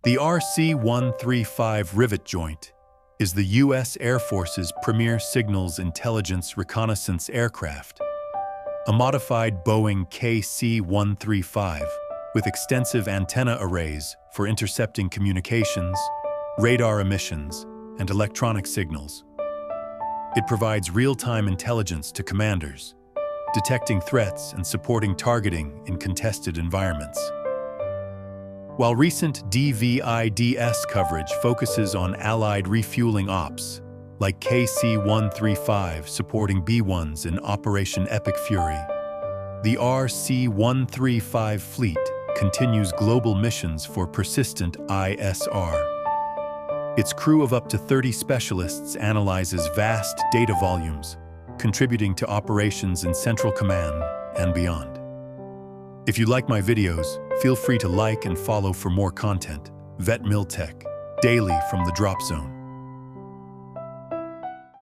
The RC-135 Rivet Joint is the U.S. Air Force's premier signals intelligence reconnaissance aircraft, a modified Boeing KC-135 with extensive antenna arrays for intercepting communications, radar emissions, and electronic signals. It provides real-time intelligence to commanders, detecting threats and supporting targeting in contested environments. While recent DVIDS coverage focuses on Allied refueling ops, like KC-135 supporting B-1s in Operation Epic Fury, the RC-135 fleet continues global missions for persistent ISR. Its crew of up to 30 specialists analyzes vast data volumes, contributing to operations in Central Command and beyond. If you like my videos, feel free to like and follow for more content. Vet Mil Tech, daily from the Drop Zone.